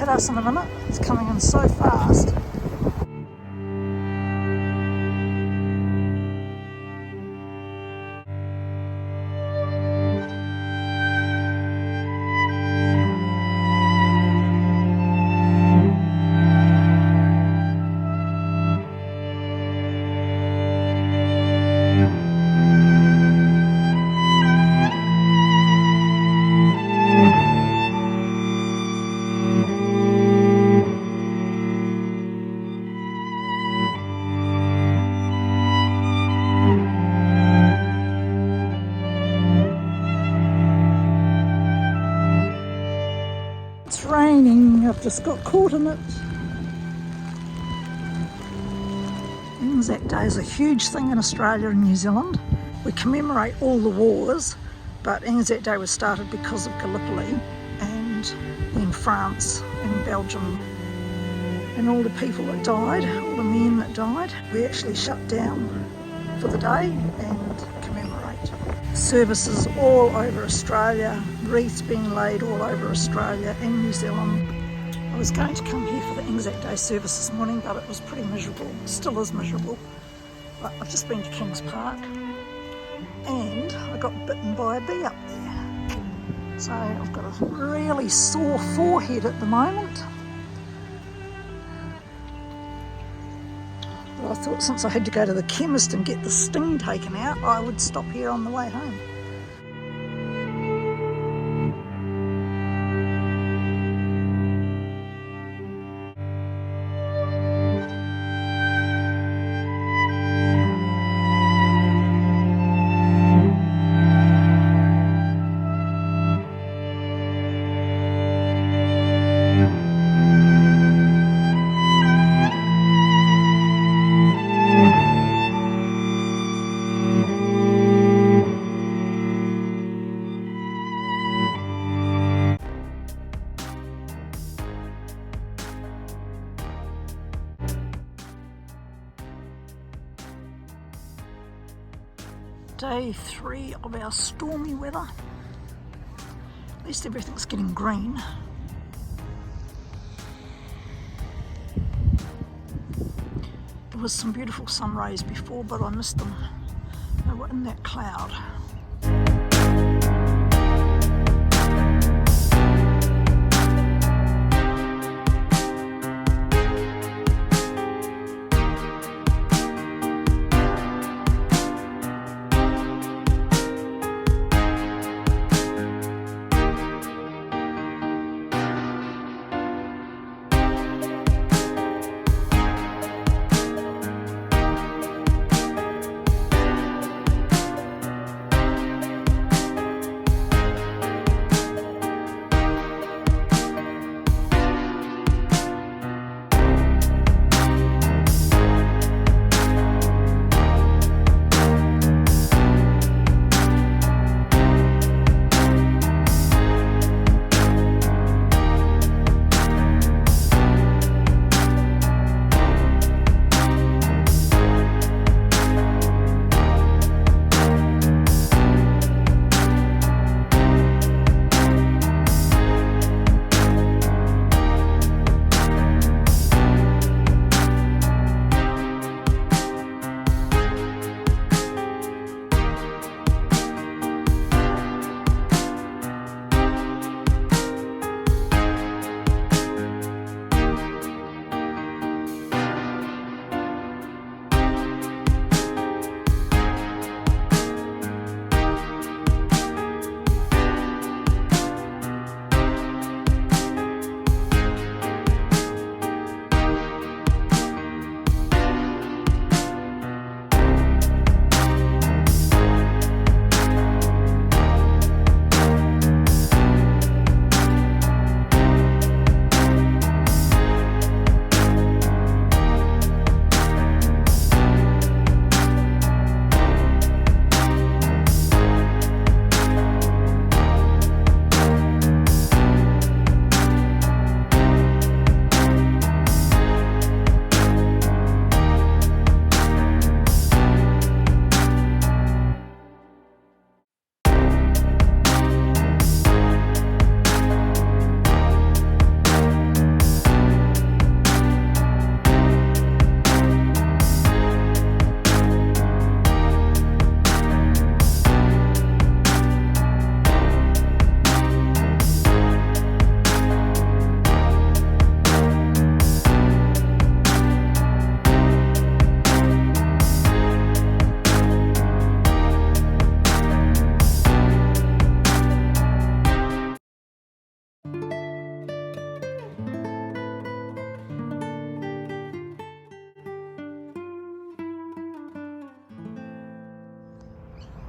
hit us in a minute. It's coming in so fast. It's raining, I've just got caught in it. ANZAC Day is a huge thing in Australia and New Zealand. We commemorate all the wars, but ANZAC Day was started because of Gallipoli and then France and Belgium and all the people that died, all the men that died. We actually shut down for the day and commemorate. Services all over Australia, wreaths being laid all over Australia and New Zealand. I was going to come here for the ANZAC Day service this morning, but it was pretty miserable. It still is miserable. But I've just been to Kings Park and I got bitten by a bee up there. So I've got a really sore forehead at the moment. But I thought since I had to go to the chemist and get the sting taken out, I would stop here on the way home. Day 3 of our stormy weather. At least everything's getting green. There was some beautiful sun rays before, but I missed them. They were in that cloud.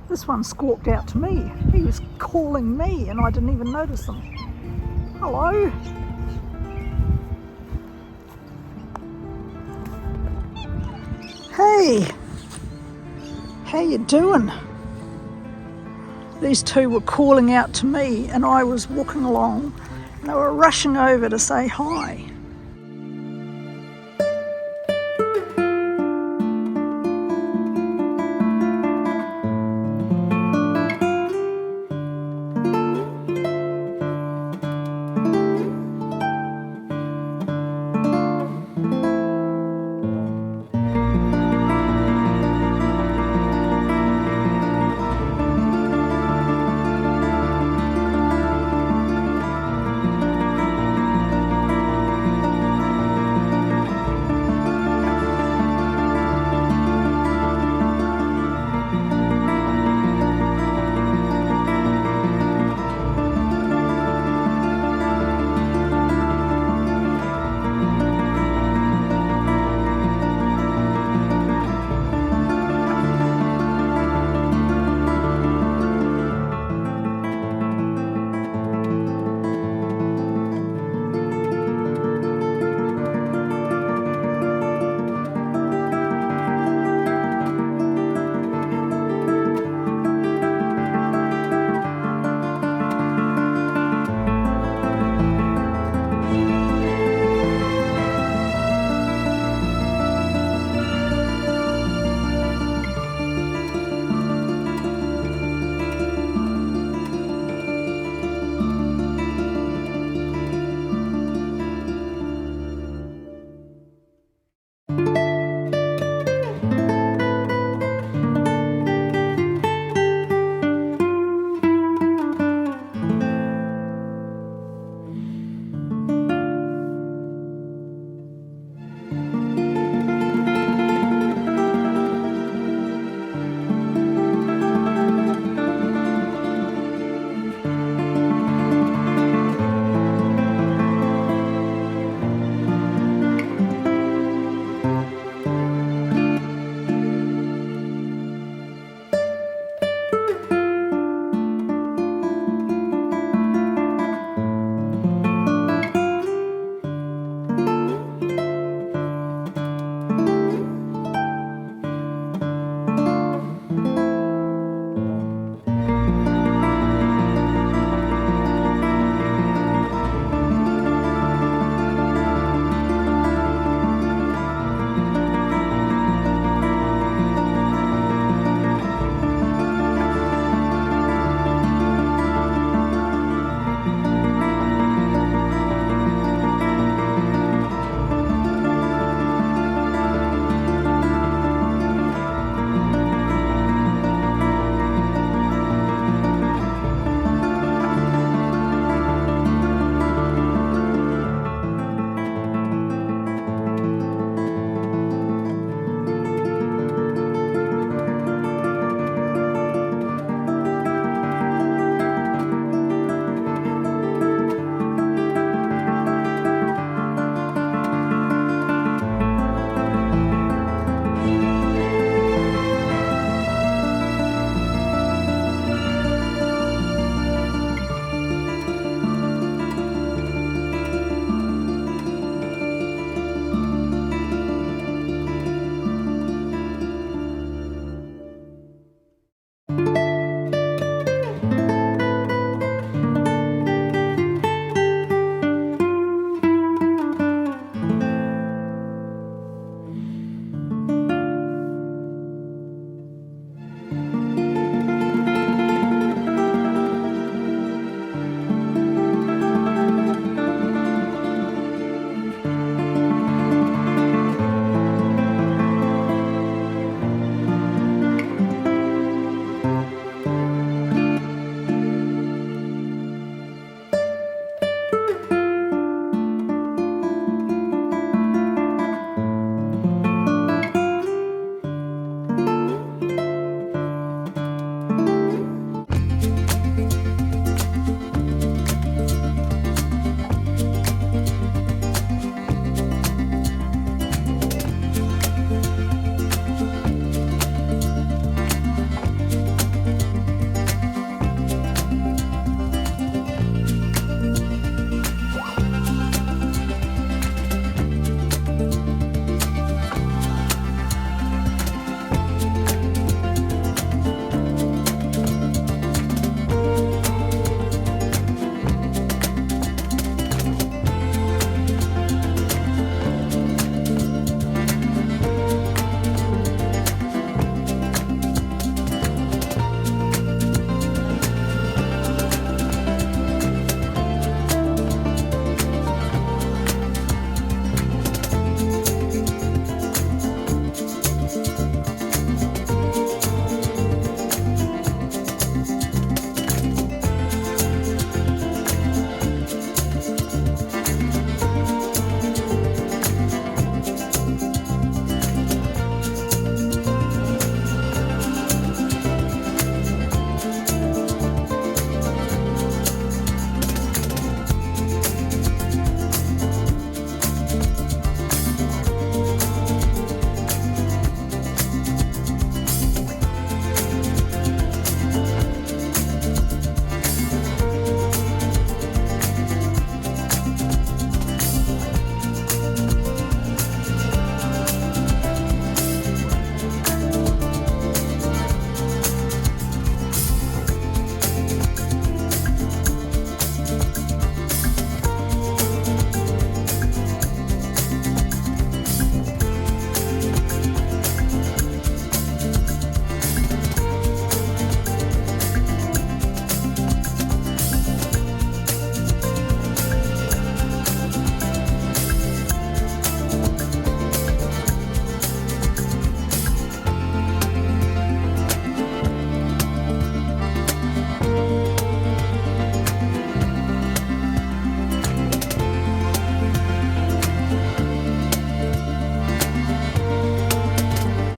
This one squawked out to me. He was calling me and I didn't even notice him. Hello. Hey, how you doing? These two were calling out to me and I was walking along and they were rushing over to say hi.